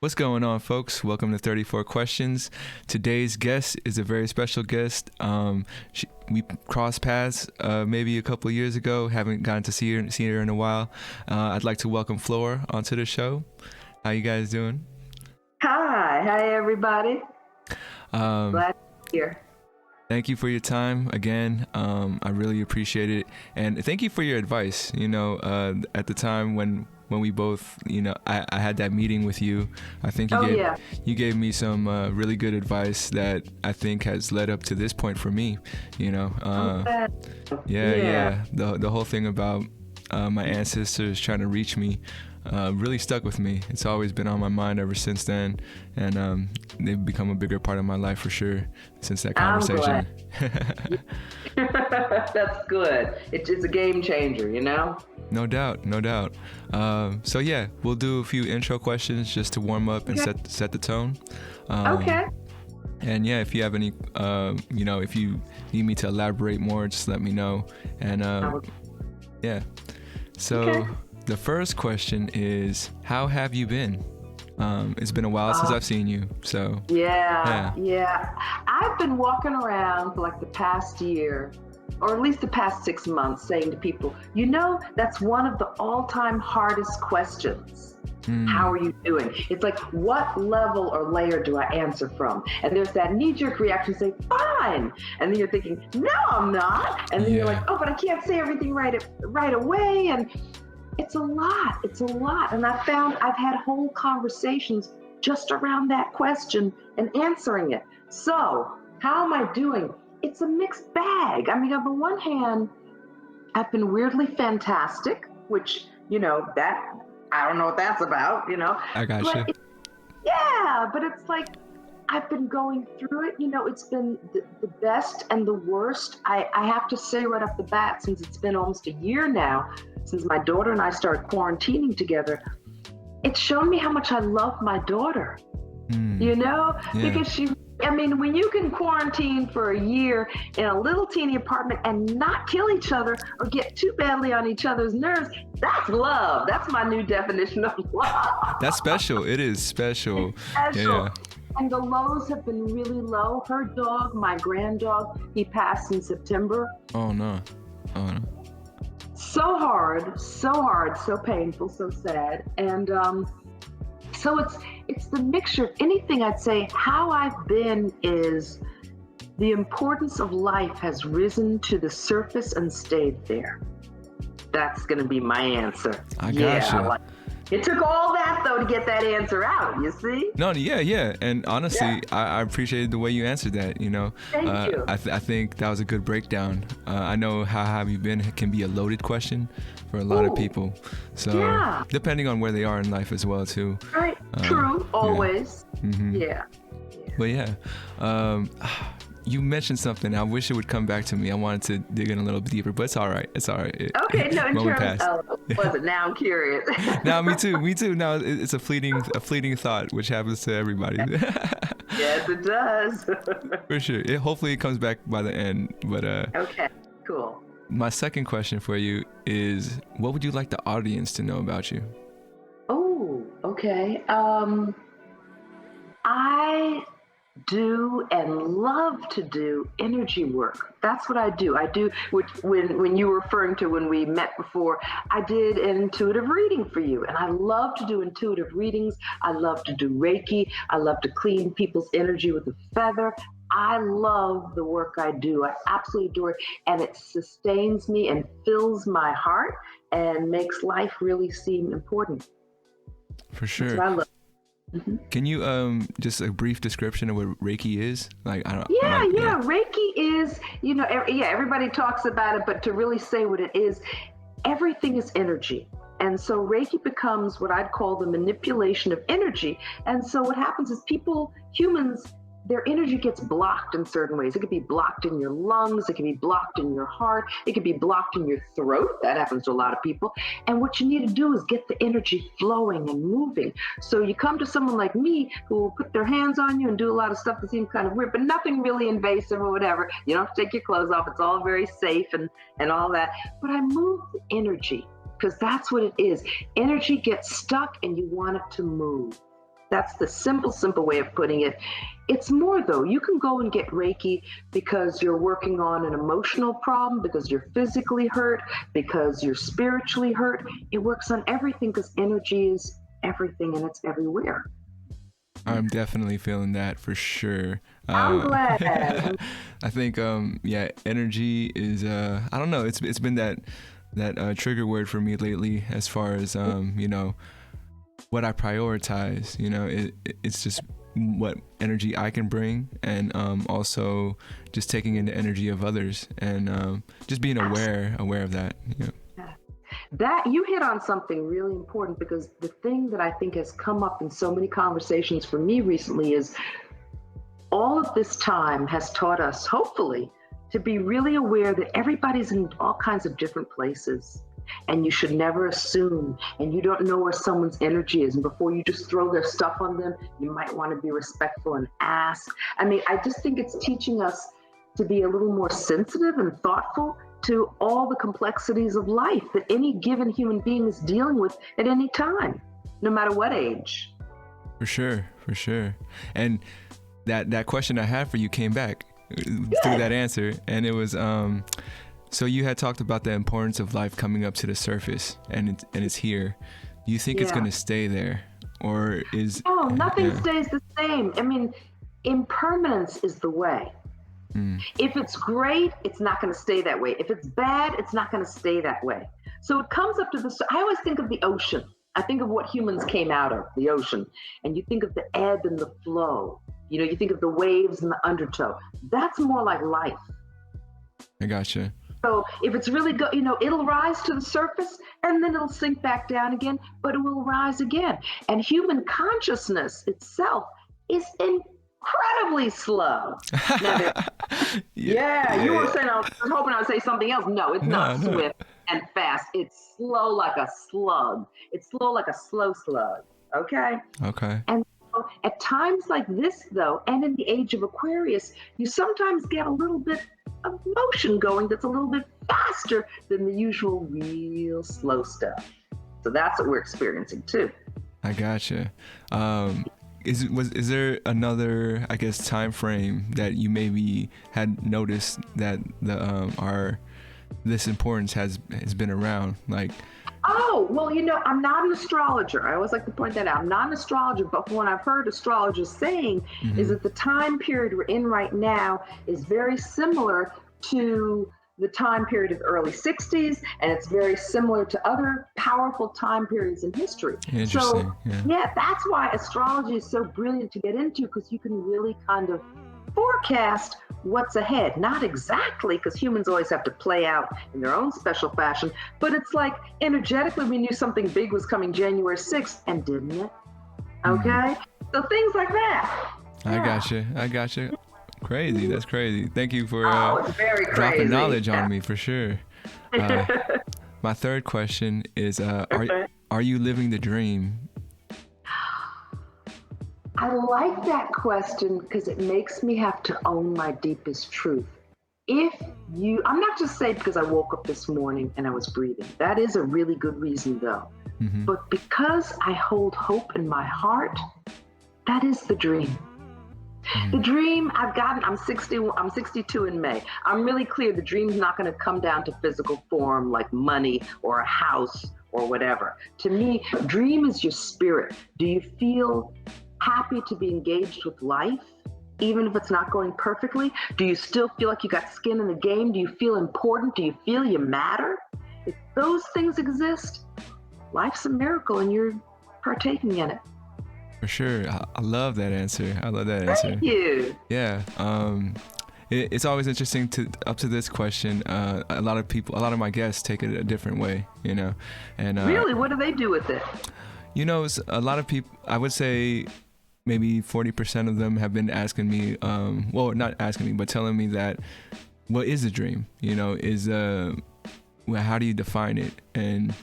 What's going on, folks? Welcome to 34 Questions. Today's guest is a very special guest. We crossed paths maybe a couple of years ago. Haven't gotten to see her in a while. I'd like to welcome Flor onto the show. How you guys doing? Hi everybody. Glad to be here. Thank you for your time again. I really appreciate it, and thank you for your advice. At the time when we both, I had that meeting with you. I think you gave me some really good advice that I think has led up to this point for me. The whole thing about my ancestors trying to reach me really stuck with me. It's always been on my mind ever since then, and they've become a bigger part of my life for sure since that conversation. That's good. It's a game changer, No doubt. So yeah, we'll do a few intro questions just to warm up and set the tone. Okay. And yeah, if you have any, if you need me to elaborate more, just let me know. And yeah. So the first question is, how have you been? It's been a while since I've seen you, so. Yeah. I've been walking around for like the past year, or at least the past 6 months, saying to people, that's one of the all-time hardest questions. How are you doing? It's like, what level or layer do I answer from? And there's that knee-jerk reaction, say, fine. And then you're thinking, no, I'm not. And then you're like, oh, but I can't say everything right away. And it's a lot. And I found I've had whole conversations just around that question and answering it. So how am I doing? It's a mixed bag. I mean, on the one hand, I've been weirdly fantastic, which, that I don't know what that's about, I got you. But it's like, I've been going through it. It's been the best and the worst. I have to say right off the bat, since it's been almost a year now, since my daughter and I started quarantining together, it's shown me how much I love my daughter, because when you can quarantine for a year in a little teeny apartment and not kill each other or get too badly on each other's nerves, that's love. That's my new definition of love. That's special. It is special. It's special. Yeah. And the lows have been really low. Her dog, my grand dog, he passed in September. Oh no. So hard, so painful, so sad. And so it's the mixture of anything. I'd say how I've been is the importance of life has risen to the surface and stayed there. That's going to be my answer. I gotcha. It took all that, though, to get that answer out, you see? No, yeah. And honestly, I appreciated the way you answered that, Thank you. I think that was a good breakdown. I know how have you been can be a loaded question for a lot of people. So depending on where they are in life as well, too. Right. True. Always. Yeah. Mm-hmm. Yeah. But yeah. You mentioned something. I wish it would come back to me. I wanted to dig in a little bit deeper, but it's all right. Okay, no, in terms of, was it? Now I'm curious. Now, me too. Now it's a fleeting thought, which happens to everybody. Yes, it does. For sure. Hopefully it comes back by the end. But okay, cool. My second question for you is, what would you like the audience to know about you? Oh, okay. I do and love to do energy work. That's what I do. Which when you were referring to when we met before, I did an intuitive reading for you. And I love to do intuitive readings. I love to do Reiki. I love to clean people's energy with a feather. I love the work I do. I absolutely adore it. And it sustains me and fills my heart and makes life really seem important. For sure. That's what I love. Mm-hmm. Can you just a brief description of what Reiki is? Reiki is, everybody talks about it, but to really say what it is, everything is energy. And so Reiki becomes what I'd call the manipulation of energy. And so what happens is humans, their energy gets blocked in certain ways. It could be blocked in your lungs. It could be blocked in your heart. It could be blocked in your throat. That happens to a lot of people. And what you need to do is get the energy flowing and moving. So you come to someone like me who will put their hands on you and do a lot of stuff that seems kind of weird, but nothing really invasive or whatever. You don't have to take your clothes off. It's all very safe and all that. But I move the energy because that's what it is. Energy gets stuck and you want it to move. That's the simple way of putting it. It's more though. You can go and get Reiki because you're working on an emotional problem, because you're physically hurt, because you're spiritually hurt. It works on everything because energy is everything and it's everywhere. I'm definitely feeling that for sure. I'm glad. I think, energy is, I don't know, it's been that trigger word for me lately as far as, what I prioritize, it's just what energy I can bring, and also just taking in the energy of others, and just being aware of that. That you hit on something really important, because the thing that I think has come up in so many conversations for me recently is all of this time has taught us, hopefully, to be really aware that everybody's in all kinds of different places. And you should never assume, and you don't know where someone's energy is. And before you just throw their stuff on them, you might want to be respectful and ask. I mean, I just think it's teaching us to be a little more sensitive and thoughtful to all the complexities of life that any given human being is dealing with at any time, no matter what age. For sure. And that question I had for you came back through that answer, and it was so you had talked about the importance of life coming up to the surface, and it's here. Do you think it's going to stay there, or is? No, nothing stays the same. I mean, impermanence is the way. If it's great, it's not going to stay that way. If it's bad, it's not going to stay that way. So it comes up to this. I always think of the ocean. I think of what humans came out of, the ocean. And you think of the ebb and the flow. You think of the waves and the undertow. That's more like life. I gotcha. So if it's really good, it'll rise to the surface and then it'll sink back down again, but it will rise again. And human consciousness itself is incredibly slow. Now, you were saying, I was hoping I would say something else. No, it's not swift and fast. It's slow like a slug. It's slow like a slow slug. Okay. And so at times like this, though, and in the age of Aquarius, you sometimes get a little bit of motion going that's a little bit faster than the usual real slow stuff. So that's what we're experiencing too. I gotcha. Is there another, I guess, time frame that you maybe had noticed that this importance has been around? Like, oh, well, I'm not an astrologer. I always like to point that out. I'm not an astrologer, but what I've heard astrologers saying is that the time period we're in right now is very similar to the time period of the early 60s, and it's very similar to other powerful time periods in history. Interesting. So, that's why astrology is so brilliant to get into, because you can really kind of forecast what's ahead. Not exactly, because humans always have to play out in their own special fashion, but it's like energetically we knew something big was coming January 6th, and didn't it? Okay? So things like that. I gotcha. Crazy. That's crazy. Thank you for it's very dropping knowledge on me, for sure. My third question is, are you living the dream? I like that question because it makes me have to own my deepest truth. I'm not just saying because I woke up this morning and I was breathing. That is a really good reason though. But because I hold hope in my heart, that is the dream. The dream I've gotten, I'm 62 in May. I'm really clear the dream's not going to come down to physical form like money or a house or whatever. To me, dream is your spirit. Do you feel happy to be engaged with life, even if it's not going perfectly? Do you still feel like you got skin in the game? Do you feel important? Do you feel you matter? If those things exist, life's a miracle and you're partaking in it. For sure. I love that answer. Thank you. Yeah. It's always interesting up to this question. A lot of my guests take it a different way, and really, what do they do with it? A lot of people, I would say maybe 40% of them have been asking me, not asking me, but telling me that, what is a dream? How do you define it? And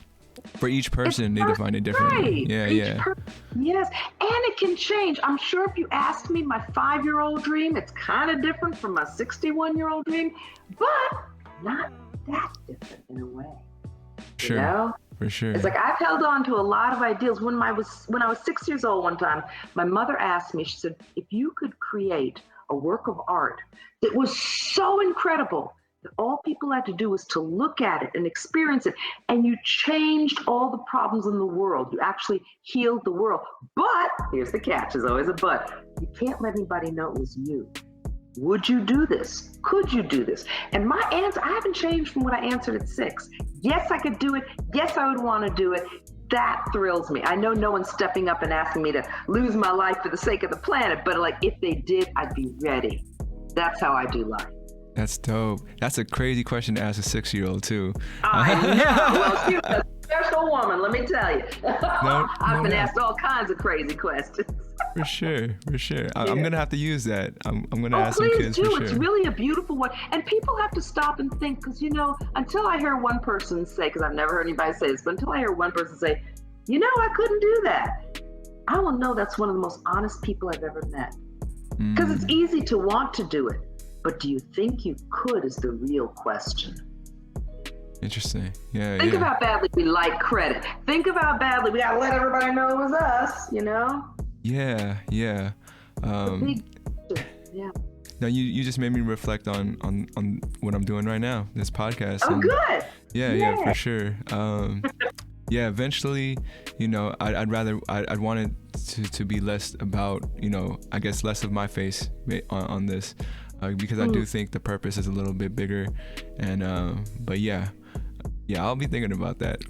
for each person, they define it differently. Right. Yes, and it can change. I'm sure if you asked me my 5-year-old dream, it's kind of different from my 61-year-old dream, but not that different in a way. Sure. For sure. It's like I've held on to a lot of ideals. When I was 6 years old one time, my mother asked me, she said, if you could create a work of art that was so incredible that all people had to do was to look at it and experience it, and you changed all the problems in the world. You actually healed the world. But here's the catch, there's always a but. You can't let anybody know it was you. Would you do this? Could you do this? And my answer, I haven't changed from what I answered at 6. Yes, I could do it. Yes, I would want to do it. That thrills me. I know no one's stepping up and asking me to lose my life for the sake of the planet, but like if they did, I'd be ready. That's how I do life. That's dope. That's a crazy question to ask a 6-year-old too. I know. Well, she was a special woman, let me tell you. I've been asked all kinds of crazy questions. For sure. I'm gonna have to use that. I'm gonna ask some kids do. For sure. It's really a beautiful one, and people have to stop and think, because until I hear one person say, because I've never heard anybody say this, but until I hear one person say, I couldn't do that, I will know that's one of the most honest people I've ever met. Because it's easy to want to do it, but do you think you could is the real question. Interesting. Yeah. Think of how badly we like credit. Think of how badly we gotta let everybody know it was us. Yeah. Yeah. Now you just made me reflect on what I'm doing right now, this podcast. Oh, good. Yeah, for sure. Yeah, eventually, I'd want it to be less about, I guess less of my face on this, because I do think the purpose is a little bit bigger, and but yeah, I'll be thinking about that.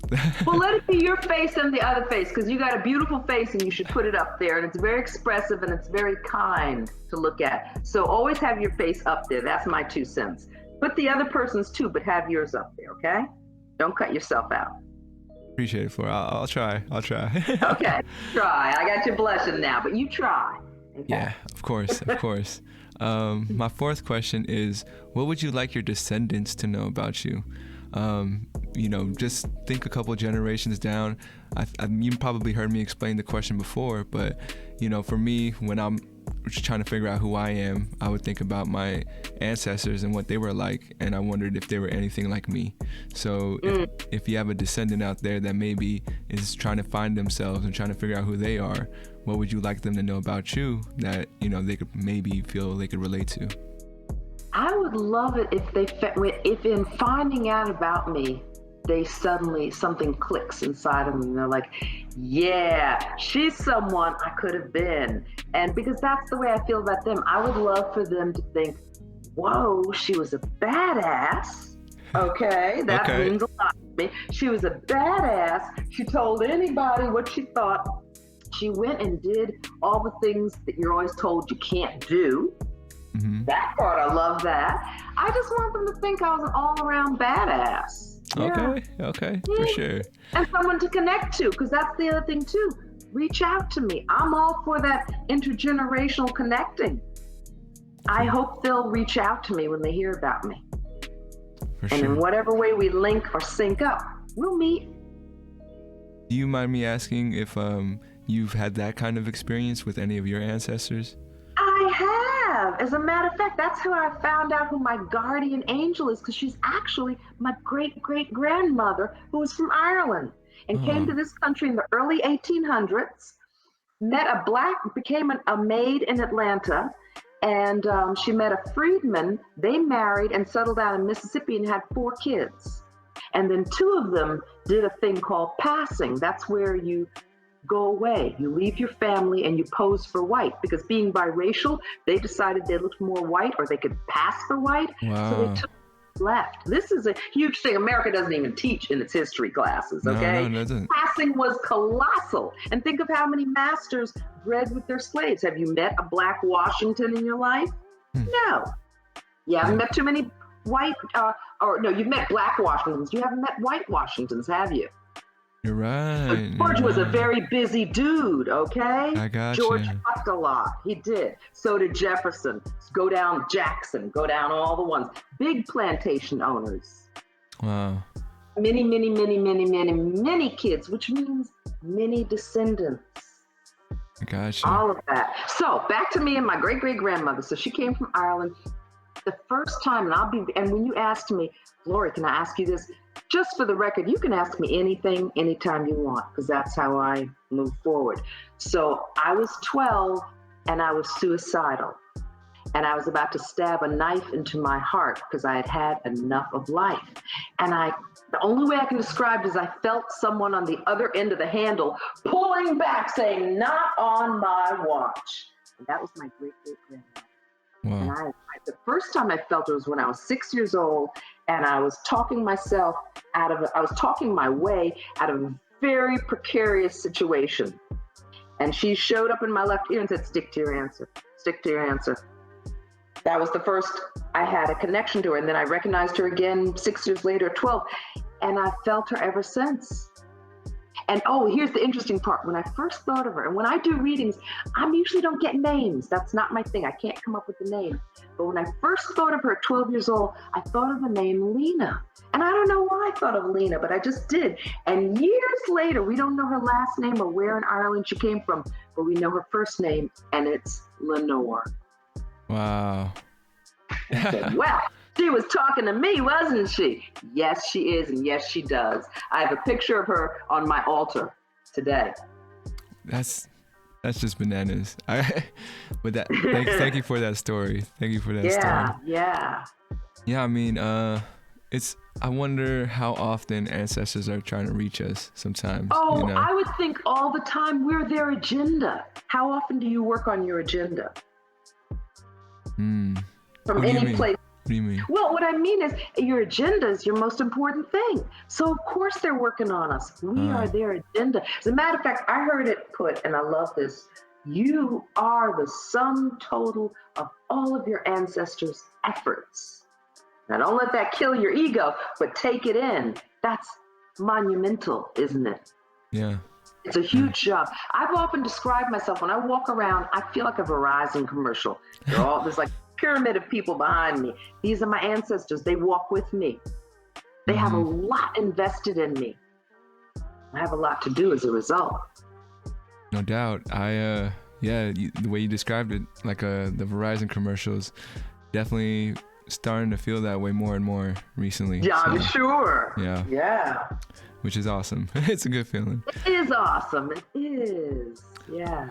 Well, let it be your face and the other face, because you got a beautiful face and you should put it up there, and it's very expressive and it's very kind to look at. So always have your face up there. That's my 2 cents. Put the other person's too, but have yours up there, okay? Don't cut yourself out. Appreciate it, Flor. I'll try. Okay, try. I got you blushing now, but you try. Okay? Yeah, of course. My 4th question is, what would you like your descendants to know about you? Just think a couple generations down. You probably heard me explain the question before, but for me, when I'm just trying to figure out who I am, I would think about my ancestors and what they were like, and I wondered if they were anything like me. So if you have a descendant out there that maybe is trying to find themselves and trying to figure out who they are, what would you like them to know about you that they could maybe feel they could relate to? I would love it if in finding out about me, they suddenly, something clicks inside of them and they're like, yeah, she's someone I could have been. And because that's the way I feel about them, I would love for them to think, whoa, she was a badass. Okay, that means a lot to me. She was a badass. She told anybody what she thought. She went and did all the things that you're always told you can't do. Mm-hmm. That part, I love that. I just want them to think I was an all-around badass. Yeah. Okay, for sure. And someone to connect to, because that's the other thing too. Reach out to me. I'm all for that intergenerational connecting. I hope they'll reach out to me when they hear about me. And in whatever way we link or sync up, we'll meet. Do you mind me asking if you've had that kind of experience with any of your ancestors? I have. As a matter of fact, that's how I found out who my guardian angel is, because she's actually my great-great-grandmother who was from Ireland and came to this country in the early 1800s, became a maid in Atlanta, and she met a freedman. They married and settled down in Mississippi and had 4 kids. And then 2 of them did a thing called passing. That's where you go away. You leave your family and you pose for white, because being biracial, they decided they looked more white or they could pass for white. Wow. So they left. This is a huge thing. America doesn't even teach in its history classes, okay? No, it doesn't. Passing was colossal. And think of how many masters bred with their slaves. Have you met a black Washington in your life? No. You haven't met too many white, you've met black Washingtons. You haven't met white Washingtons, have you? You're right. George was a very busy dude, okay? I got George you. fucked a lot. He did. So did Jefferson. Go down Jackson. Go down all the ones. Big plantation owners. Wow. Many kids, which means many descendants. I got you. All of that. So back to me and my great-great-grandmother. So she came from Ireland. The first time, and when you asked me, Flor, can I ask you this? just for the record, you can ask me anything, anytime you want, because that's how I move forward. So I was 12 and I was suicidal. And I was about to stab a knife into my heart because I had had enough of life. And the only way I can describe it is I felt someone on the other end of the handle pulling back, saying, "Not on my watch." And that was my great-great-grandmother. Wow. And the first time I felt it was when I was 6 years old, and I was talking myself I was talking my way out of a very precarious situation. And she showed up in my left ear and said, "Stick to your answer, stick to your answer." That was the first I had a connection to her. And then I recognized her again 6 years later, 12. And I felt her ever since. And here's the interesting part. When I first thought of her, and when I do readings, I usually don't get names. That's not my thing. I can't come up with the name. But when I first thought of her at 12 years old, I thought of the name Lena. And I don't know why I thought of Lena, but I just did. And years later, we don't know her last name or where in Ireland she came from, but we know her first name, and it's Lenore. Wow. I said, well, she was talking to me, wasn't she? Yes, she is, and yes, she does. I have a picture of her on my altar today. That's just bananas. But thank you for that story. Thank you for that story. Yeah. Yeah, I mean, I wonder how often ancestors are trying to reach us sometimes. Oh, I would think all the time we're their agenda. How often do you work on your agenda? From any place. What do you mean? Well, what I mean is your agenda is your most important thing. So of course they're working on us. We are their agenda. As a matter of fact, I heard it put, and I love this, you are the sum total of all of your ancestors' efforts. Now don't let that kill your ego, but take it in. That's monumental, isn't it? Yeah. It's a huge job. I've often described myself, when I walk around, I feel like a Verizon commercial. There's like a pyramid of people behind me. These are my ancestors. They walk with me. They have a lot invested in me. I have a lot to do as a result. No doubt. The way you described it, like the Verizon commercials, definitely starting to feel that way more and more recently. Yeah, I'm sure. Yeah. Which is awesome. It's a good feeling. It is awesome. It is. Yeah.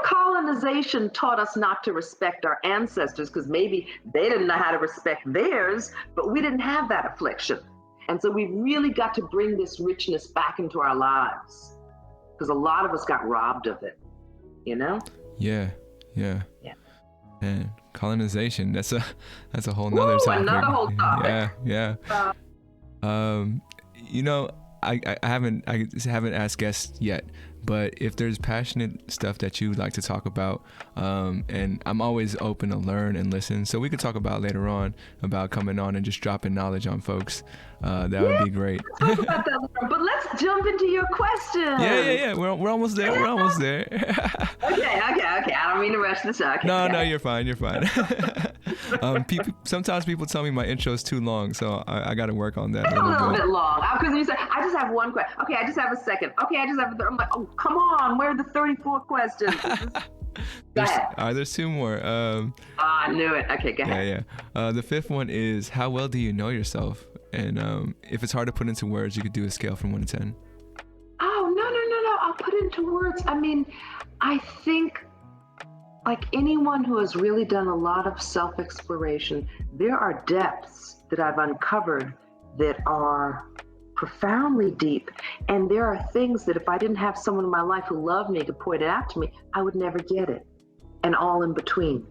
Colonization taught us not to respect our ancestors because maybe they didn't know how to respect theirs, but we didn't have that affliction. And so we've really got to bring this richness back into our lives because a lot of us got robbed of it, Yeah. And colonization, that's a whole nother topic. Another whole topic. Yeah. I haven't asked guests yet, but if there's passionate stuff that you'd like to talk about, and I'm always open to learn and listen, so we could talk about later on about coming on and just dropping knowledge on folks. That would be great. Talk about that later, but let's jump into your question. Yeah. We're almost there. We're almost there. Okay. I don't mean to rush this out. No, you're fine. Sometimes people tell me my intro is too long, so I got to work on that a little bit long. Because you said, I just have one question. Okay, I just have a second. Okay, I just have a third. I'm like, oh, come on. Where are the 34 questions? There's two more. I knew it. Okay, go ahead. Yeah. The fifth one is, how well do you know yourself? And if it's hard to put into words, you could do a scale from 1 to 10. Oh, no. I'll put it into words. I mean, I think like anyone who has really done a lot of self-exploration, there are depths that I've uncovered that are profoundly deep. And there are things that if I didn't have someone in my life who loved me to point it out to me, I would never get it. And all in between.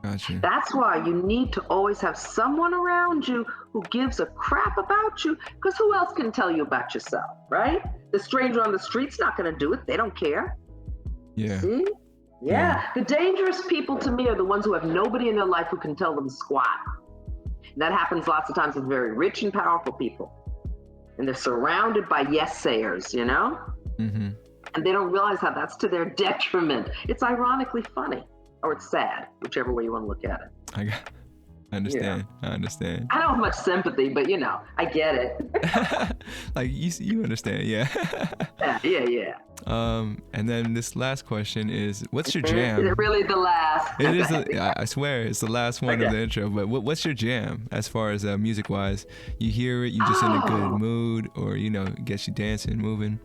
Gotcha. That's why you need to always have someone around you who gives a crap about you, because who else can tell you about yourself, right? The stranger on the street's not going to do it. They don't care. Yeah. See? Yeah. The dangerous people to me are the ones who have nobody in their life who can tell them squat. And that happens lots of times with very rich and powerful people. And they're surrounded by yes-sayers, Mm-hmm. And they don't realize how that's to their detriment. It's ironically funny. Or it's sad, whichever way you want to look at it. I understand. I understand. I don't have much sympathy, but I get it. Like you understand, yeah. Yeah. And then this last question is, what's your Is jam? it really the last? It is. I swear, it's the last one of the intro. But what's your jam as far as music wise? You hear it, you just in a good mood, or gets you dancing, moving.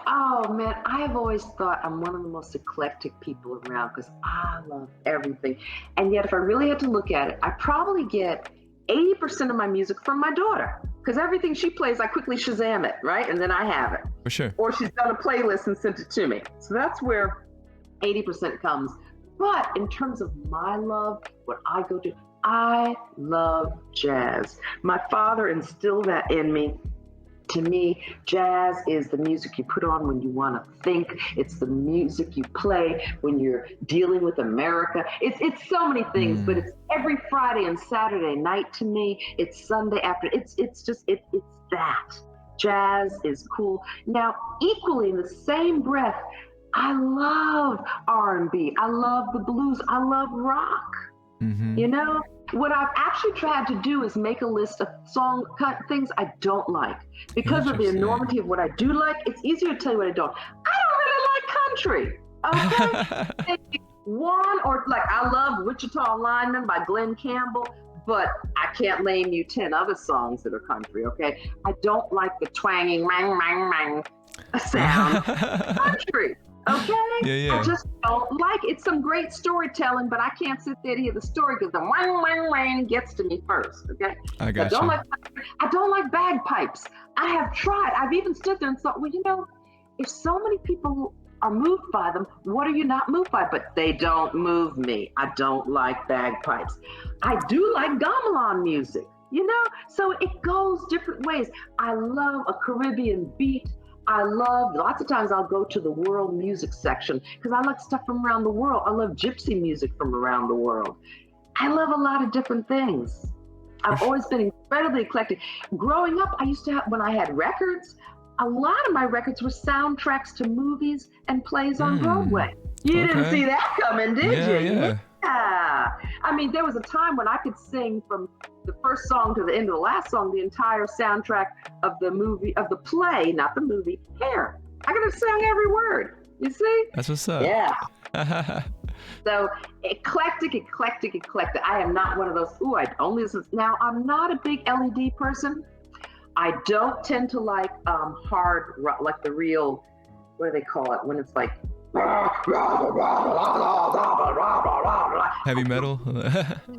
Oh man, I've always thought I'm one of the most eclectic people around because I love everything. And yet, if I really had to look at it, I probably get 80% of my music from my daughter because everything she plays, I quickly Shazam it, right? And then I have it. For sure. Or she's done a playlist and sent it to me. So that's where 80% comes. But in terms of my love, what I go to, I love jazz. My father instilled that in me. To me, jazz is the music you put on when you want to think. It's the music you play when you're dealing with America. It's so many things, but it's every Friday and Saturday night to me. It's Sunday after. It's that. Jazz is cool. Now, equally in the same breath, I love R&B. I love the blues. I love rock. What I've actually tried to do is make a list of song things I don't like. Because of the enormity of what I do like, it's easier to tell you what I don't. I don't really like country. Okay? One, or like I love Wichita Lineman by Glenn Campbell, but I can't name you 10 other songs that are country, okay? I don't like the twanging mang mang mang sound. Country. Okay? Yeah. I just don't like it. It's some great storytelling, but I can't sit there to hear the story because the wang wang wang gets to me first. Okay? I got you. I don't like bagpipes. I have tried. I've even stood there and thought, well, if so many people are moved by them, what are you not moved by? But they don't move me. I don't like bagpipes. I do like gamelan music, So it goes different ways. I love a Caribbean beat. Lots of times I'll go to the world music section because I like stuff from around the world. I love gypsy music from around the world. I love a lot of different things. I've always been incredibly eclectic. Growing up, I used to have, when I had records, a lot of my records were soundtracks to movies and plays on Broadway. You didn't see that coming, did you? Yeah. I mean, there was a time when I could sing from the first song to the end of the last song, the entire soundtrack of the movie, of the play, not the movie, Hair. I could have sung every word. You see? That's what's up. Yeah. So eclectic. I am not one of those, I only listen. Now, I'm not a big LED person. I don't tend to like hard rock, like the real, what do they call it, when it's like, heavy metal.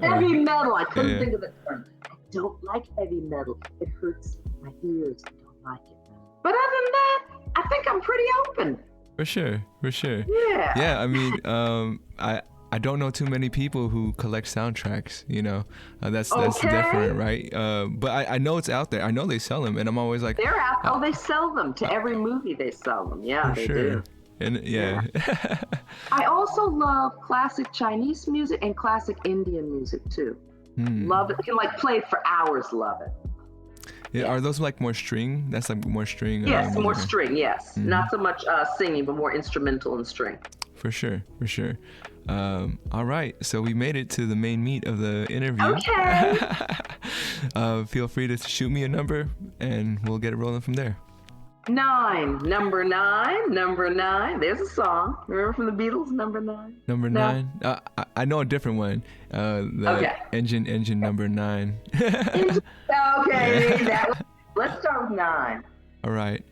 Heavy metal. I couldn't think of the term. I don't like heavy metal. It hurts my ears. I don't like it. But other than that, I think I'm pretty open. For sure. Yeah. Yeah. I mean, I don't know too many people who collect soundtracks. That's different, right? But I know it's out there. I know they sell them, and I'm always like, they're out. Oh, they sell them to every movie. They sell them. Yeah, they do. And I also love classic Chinese music and classic Indian music too. Love it. You can play it for hours. Love it. Yeah. Are those like more string? That's like more string. Yes, more string. Yes, not so much singing, but more instrumental and string. For sure. All right, so we made it to the main meat of the interview. Okay. Feel free to shoot me a number, and we'll get it rolling from there. 9, number 9. There's a song. Remember from the Beatles, number 9? Number 9? I know a different one. Engine number 9. Okay, let's start with 9. All right.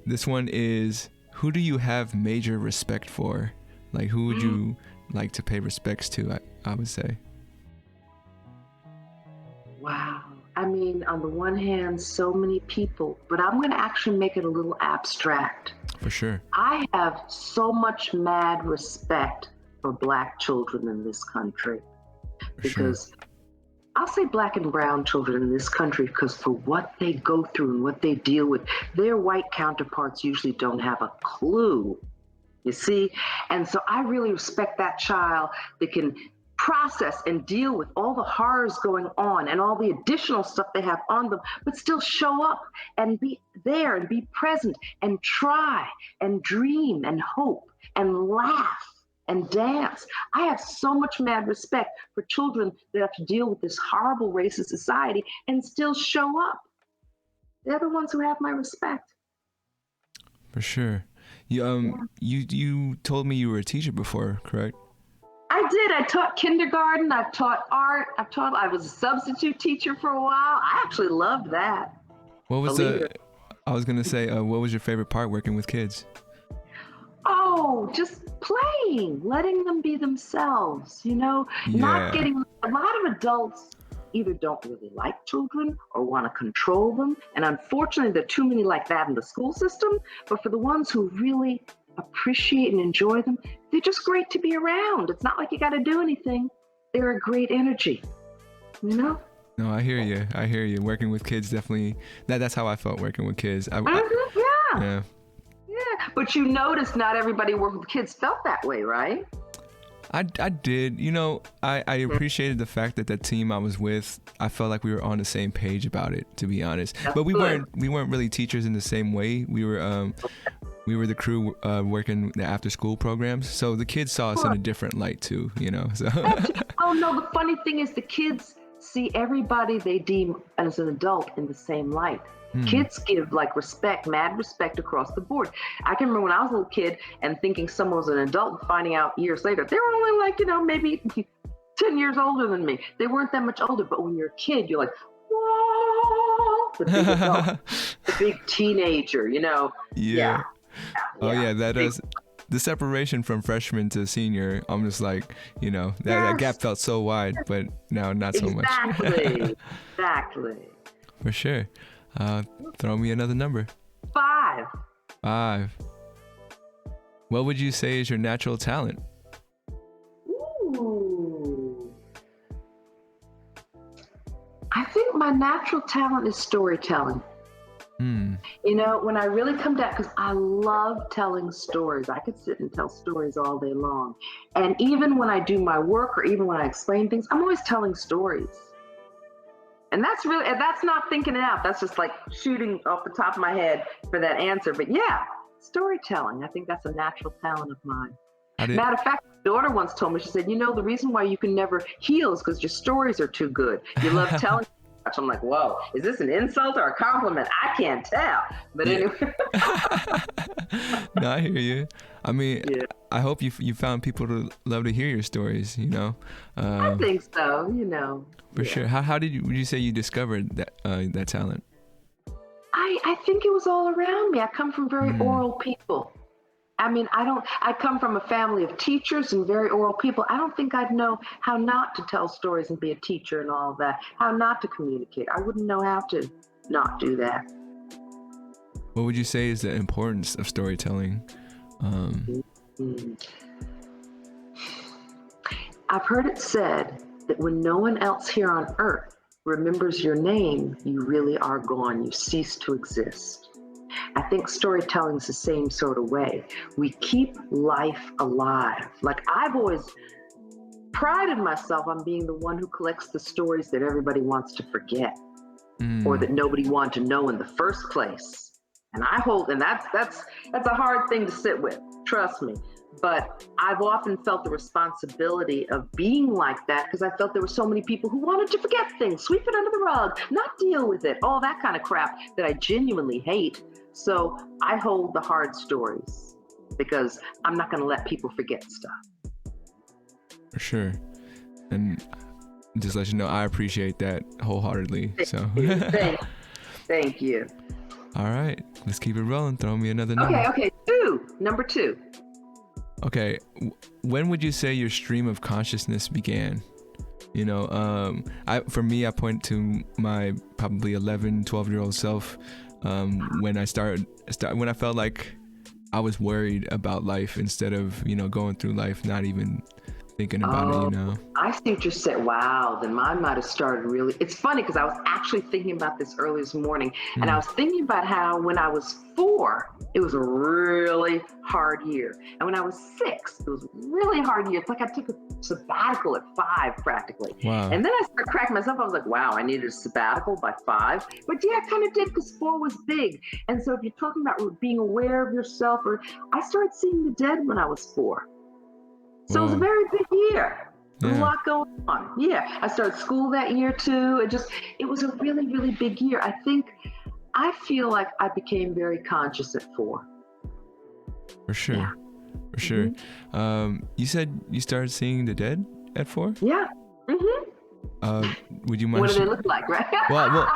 This one is, who do you have major respect for? Like, who would you like to pay respects to, I would say? Wow. I mean, on the one hand, so many people, but I'm going to actually make it a little abstract. For sure. I have so much mad respect for Black children in this country. Because I'll say Black and brown children in this country because for what they go through and what they deal with, their white counterparts usually don't have a clue. You see? And so I really respect that child that can process and deal with all the horrors going on and all the additional stuff they have on them, but still show up and be there and be present and try and dream and hope and laugh and dance. I have so much mad respect for children that have to deal with this horrible racist society and still show up. They're the ones who have my respect. For sure. You told me you were a teacher before, correct? I did. I taught kindergarten. I've taught art. I was a substitute teacher for a while. I actually loved that. What was I was gonna say, what was your favorite part working with kids? Oh, just playing, letting them be themselves, not getting, a lot of adults either don't really like children or want to control them. And unfortunately, there are too many like that in the school system. But for the ones who really appreciate and enjoy them, they're just great to be around. It's not like you got to do anything. They're a great energy, No, I hear you. Working with kids, definitely. That's how I felt working with kids. Yeah. But you notice not everybody working with kids felt that way, right? I did. I appreciated the fact that team I was with, I felt like we were on the same page about it, to be honest. But we weren't really teachers in the same way. We were the crew working the after school programs. So the kids saw us in a different light too, So. Oh no, the funny thing is the kids see everybody they deem as an adult in the same light. Kids give mad respect across the board. I can remember when I was a little kid and thinking someone was an adult and finding out years later, they were only maybe 10 years older than me. They weren't that much older, but when you're a kid, you're like, whoa, the big adult, the big teenager, Yeah. Oh yeah, that is the separation from freshman to senior. I'm just like, that gap felt so wide, but now not so much. Exactly. For sure. Throw me another number. 5. What would you say is your natural talent? Ooh. I think my natural talent is storytelling. When I really come down, because I love telling stories. I could sit and tell stories all day long. And even when I do my work or even when I explain things, I'm always telling stories. And that's not thinking it out. That's just like shooting off the top of my head for that answer. But yeah, storytelling. I think that's a natural talent of mine. Matter of fact, my daughter once told me, she said, the reason why you can never heal is because your stories are too good. You love telling. I'm like, whoa, is this an insult or a compliment? I can't tell. But anyway. No, I hear you. I mean, I hope you found people to love to hear your stories, I think so, For sure. How would you say you discovered that talent? I think it was all around me. I come from very oral people. I mean, I come from a family of teachers and very oral people. I don't think I'd know how not to tell stories and be a teacher and all of that, how not to communicate. I wouldn't know how to not do that. What would you say is the importance of storytelling? I've heard it said that when no one else here on earth remembers your name, you really are gone. You cease to exist. I think storytelling is the same sort of way. We keep life alive. Like I've always prided myself on being the one who collects the stories that everybody wants to forget or that nobody wanted to know in the first place. And that's a hard thing to sit with, trust me. But I've often felt the responsibility of being like that because I felt there were so many people who wanted to forget things, sweep it under the rug, not deal with it, all that kind of crap that I genuinely hate. So I hold the hard stories because I'm not going to let people forget stuff. For sure. And just let you know, I appreciate that wholeheartedly. Thank you. All right, let's keep it rolling. Throw me another number. Okay. Number 2. Okay, when would you say your stream of consciousness began? For me, I point to my probably 11, 12-year-old self when I when I felt like I was worried about life instead of, going through life, not even thinking about it, I see what you said. Wow, then mine might have started really. It's funny because I was actually thinking about this early this morning, and I was thinking about how when I was 4, it was a really hard year, and when I was 6, it was a really hard year. It's like I took a sabbatical at 5 practically. Wow. And then I started cracking myself. I was like, wow, I needed a sabbatical by 5. But yeah, I kind of did because 4 was big. And so if you're talking about being aware of yourself, or I started seeing the dead when I was 4. So it was a Whoa. very big year. There was a Yeah. lot going on. Yeah, I started school that year too. It was a really, really big year. I feel like I became very conscious at 4. For Yeah. sure. For sure. You said you started seeing the dead at 4? Yeah. hmm Would you mind? What do they look like, right? Well,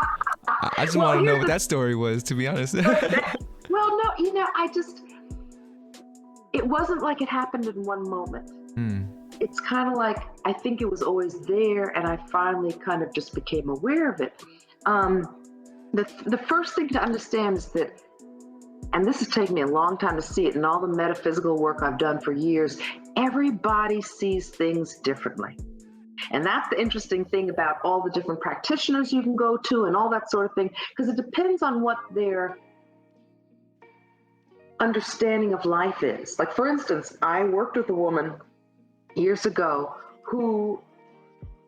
I just Well, want to know here's what the that story was, to be honest. well, no, it wasn't like it happened in one moment. Hmm. It's kind of like, I think it was always there, and I finally kind of just became aware of it. The first thing to understand is that, and this has taken me a long time to see it in all the metaphysical work I've done for years, everybody sees things differently. And that's the interesting thing about all the different practitioners you can go to and all that sort of thing, because it depends on what their understanding of life is. Like, for instance, I worked with a woman years ago who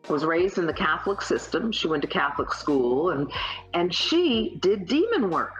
was raised in the Catholic system. She went to Catholic school, and she did demon work.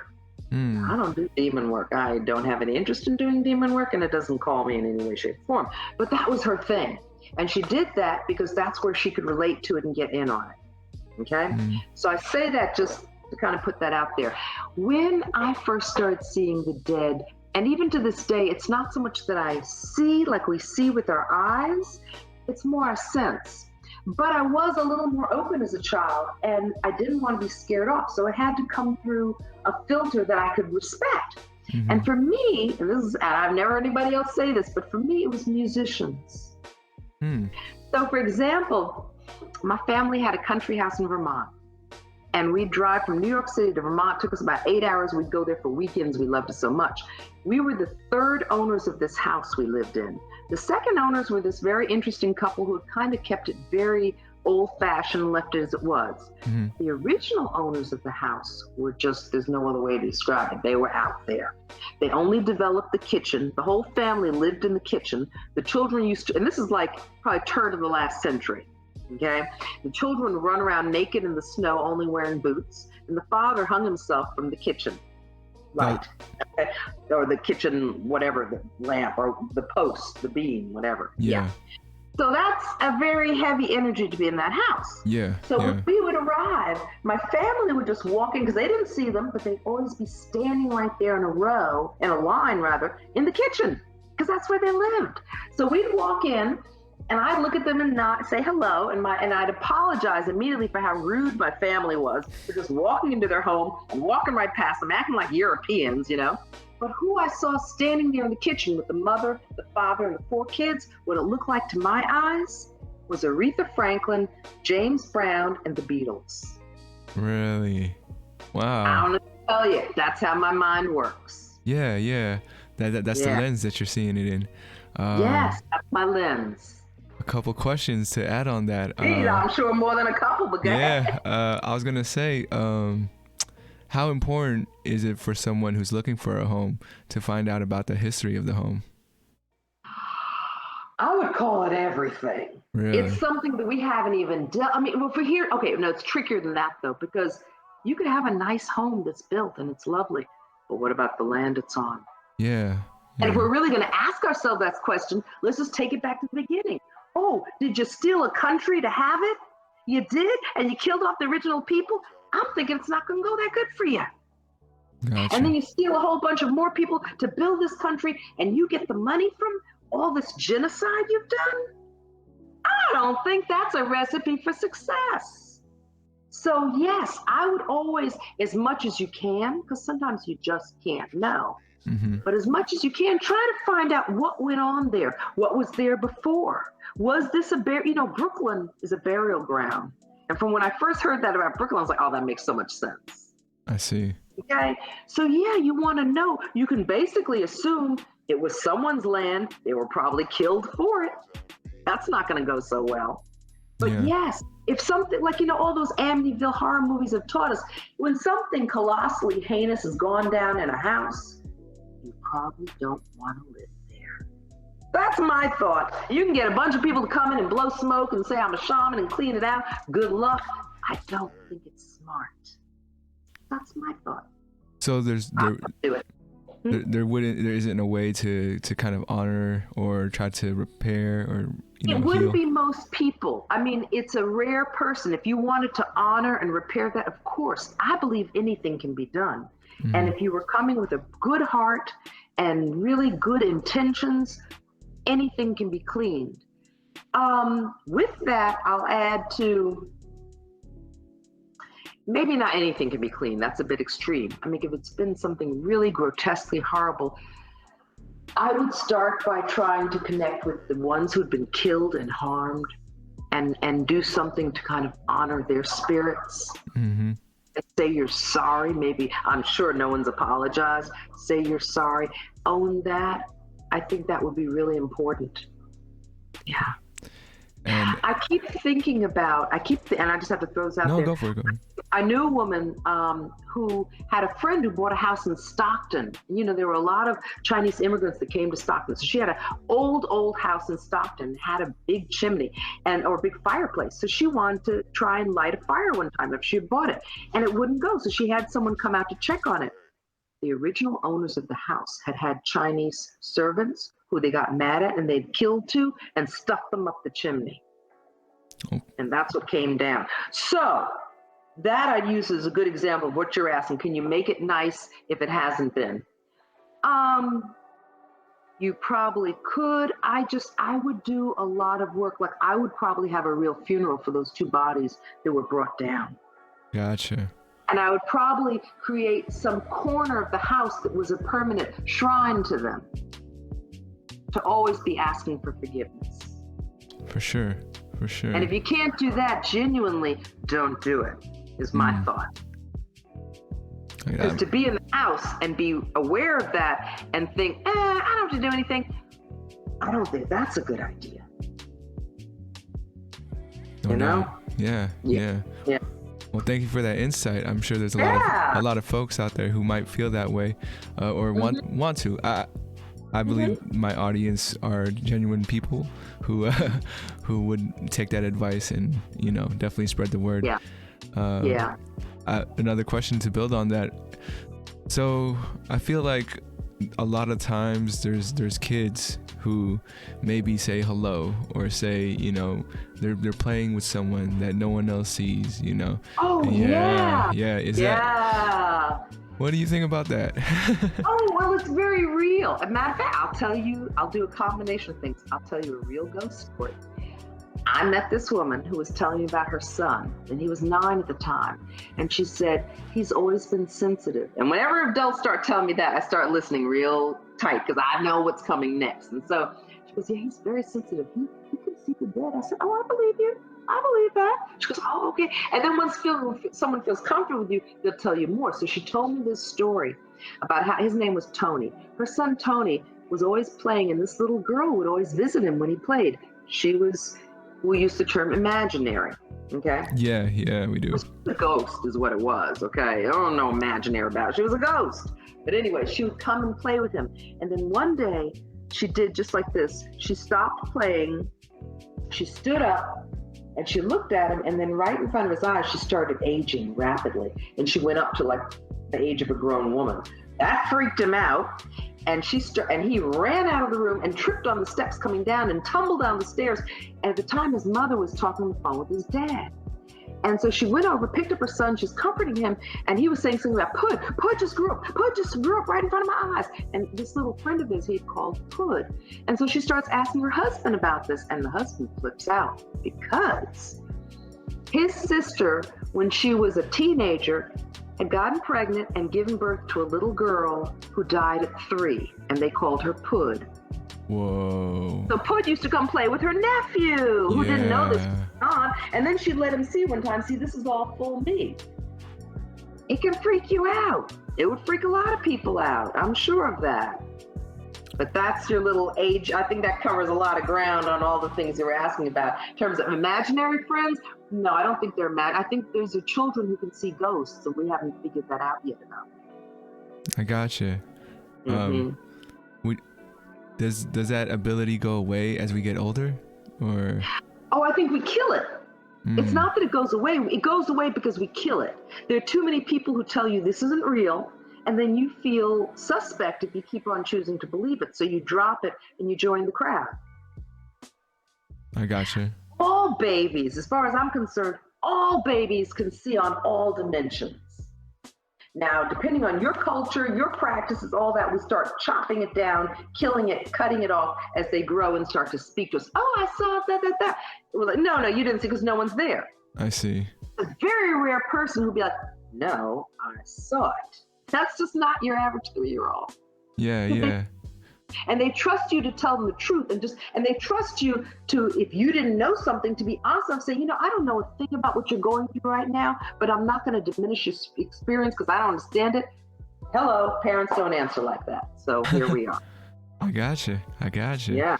I don't do demon work. I don't have any interest in doing demon work, and it doesn't call me in any way, shape, or form. But that was her thing. And she did that because that's where she could relate to it and get in on it. Okay? So I say that just to kind of put that out there. When I first started seeing the dead, and even to this day, it's not so much that I see like we see with our eyes, it's more a sense. But I was a little more open as a child, and I didn't want to be scared off. So it had to come through a filter that I could respect. And for me, and I've never heard anybody else say this, but for me, it was musicians. So for example, my family had a country house in Vermont, and we'd drive from New York City to Vermont. It took us about 8 hours. We'd go there for weekends. We loved it so much. We were the third owners of this house we lived in. The second owners were this very interesting couple who had kind of kept it very old-fashioned and left it as it was. The original owners of the house were just, there's no other way to describe it. They were out there. They only developed the kitchen. The whole family lived in the kitchen. The children used to, and this is like probably turn of the last century. Okay, the children would run around naked in the snow, only wearing boots, and the father hung himself from the kitchen light, or the kitchen, whatever, the lamp, or the post, the beam, whatever. Yeah. So that's a very heavy energy to be in that house. So when we would arrive, my family would just walk in, because they didn't see them, but they'd always be standing right there in a line rather, in the kitchen, because that's where they lived. So we'd walk in, and I'd look at them and not say hello, and I'd apologize immediately for how rude my family was for just walking into their home and walking right past them, acting like Europeans, But who I saw standing there in the kitchen with the mother, the father, and the 4 kids, what it looked like to my eyes was Aretha Franklin, James Brown, and the Beatles. Really? Wow. I don't know what to tell you. That's how my mind works. Yeah. That's the lens that you're seeing it in. Yes, that's my lens. A couple questions to add on that. I'm sure more than a couple, but go ahead. I was gonna say, how important is it for someone who's looking for a home to find out about the history of the home? I would call it everything. Really? It's something that we haven't even done. I mean, well, for here, okay, no, it's trickier than that though, because you could have a nice home that's built and it's lovely, but what about the land it's on? Yeah. And if we're really going to ask ourselves that question, let's just take it back to the beginning. Oh, did you steal a country to have it? You did? And you killed off the original people? I'm thinking it's not going to go that good for you. Gotcha. And then you steal a whole bunch of more people to build this country, and you get the money from all this genocide you've done? I don't think that's a recipe for success. So yes, I would always, as much as you can, because sometimes you just can't know, but as much as you can, try to find out what went on there, what was there before. Was this Brooklyn is a burial ground. And from when I first heard that about Brooklyn, I was like, oh, that makes so much sense. I see. Okay, so yeah, you want to know. You can basically assume it was someone's land. They were probably killed for it. That's not going to go so well. But yes, if something like, all those Amityville horror movies have taught us, when something colossally heinous has gone down in a house, you probably don't want to live there. That's my thought. You can get a bunch of people to come in and blow smoke and say I'm a shaman and clean it out. Good luck. I don't think it's smart. That's my thought. So do it. there isn't a way to kind of honor or try to repair or It wouldn't heal. be most people. I mean, it's a rare person. If you wanted to honor and repair that, of course, I believe anything can be done. And if you were coming with a good heart and really good intentions, anything can be cleaned. With that, I'll add to maybe not anything can be cleaned. That's a bit extreme. I mean, if it's been something really grotesquely horrible, I would start by trying to connect with the ones who'd been killed and harmed and do something to kind of honor their spirits. Mm-hmm. And say you're sorry. Maybe, I'm sure no one's apologized. Say you're sorry. Own that. I think that would be really important. Yeah. And I keep thinking about, and I just have to throw this out there. go for it. Go ahead. I knew a woman who had a friend who bought a house in Stockton. You know, there were a lot of Chinese immigrants that came to Stockton. So she had an old house in Stockton, had a big chimney or a big fireplace. So she wanted to try and light a fire one time if she had bought it. And it wouldn't go. So she had someone come out to check on it. The original owners of the house had Chinese servants who they got mad at and they'd killed two and stuffed them up the chimney. Oh. And that's what came down. So that I'd use as a good example of what you're asking. Can you make it nice if it hasn't been? You probably could. I would do a lot of work. Like I would probably have a real funeral for those two bodies that were brought down. Gotcha. And I would probably create some corner of the house that was a permanent shrine to them, to always be asking for forgiveness. For sure. And if you can't do that genuinely, don't do it, is my thought. Because to be in the house and be aware of that and think, I don't have to do anything, I don't think that's a good idea. You know? Yeah. Well, thank you for that insight. I'm sure there's a lot of folks out there who might feel that way, or want to. I believe my audience are genuine people who would take that advice and definitely spread the word. Another question to build on that. So I feel like a lot of times there's kids who maybe say hello or say they're playing with someone that no one else sees. Oh What do you think about that? Oh, well, it's very real. As a matter of fact, I'll do a combination of things. I'll tell you a real ghost story. I met this woman who was telling me about her son, and he was 9 at the time. And she said, he's always been sensitive. And whenever adults start telling me that, I start listening real tight because I know what's coming next. And so she goes, yeah, he's very sensitive. He can see the dead. I said, oh, I believe you. I believe that. She goes, oh, okay. And then once someone feels comfortable with you, they'll tell you more. So she told me this story about how his name was Tony. Her son, Tony, was always playing, and this little girl would always visit him when he played. We used the term imaginary, okay? Yeah, we do. A ghost is what it was, okay? I don't know imaginary about it. She was a ghost. But anyway, she would come and play with him. And then one day, she did just like this. She stopped playing, she stood up, and she looked at him, and then right in front of his eyes, she started aging rapidly. And she went up to like the age of a grown woman. That freaked him out. And he ran out of the room and tripped on the steps coming down and tumbled down the stairs. And at the time, his mother was talking on the phone with his dad. And so she went over, picked up her son, she's comforting him, and he was saying something about Pud just grew up right in front of my eyes. And this little friend of his he had called Pud. And so she starts asking her husband about this, and the husband flips out because his sister, when she was a teenager, had gotten pregnant and given birth to a little girl who died at 3, and they called her Pud. Whoa. So Pud used to come play with her nephew, who didn't know this was on, and then she'd let him see one time, see, this is all full me. It can freak you out. It would freak a lot of people out. I'm sure of that. But that's your little age. I think that covers a lot of ground on all the things you were asking about. In terms of imaginary friends, no, I don't think they're mad. I think there's a children who can see ghosts, and we haven't figured that out yet enough. I gotcha. Does that ability go away as we get older, or? Oh, I think we kill it. It's not that it goes away. It goes away because we kill it. There are too many people who tell you this isn't real, and then you feel suspect if you keep on choosing to believe it. So you drop it and you join the crowd. I gotcha. All babies, as far as I'm concerned, all babies can see on all dimensions. Now, depending on your culture, your practices, all that, we start chopping it down, killing it, cutting it off as they grow and start to speak to us. Oh, I saw that. We're like, no, you didn't see because no one's there. I see. A very rare person who'll be like, no, I saw it. That's just not your average 3-year-old. Yeah. And they trust you to tell them the truth, and they trust you to, if you didn't know something, to be honest and say, I don't know a thing about what you're going through right now, but I'm not going to diminish your experience because I don't understand it. Hello, parents don't answer like that. So here we are. I gotcha. Yeah.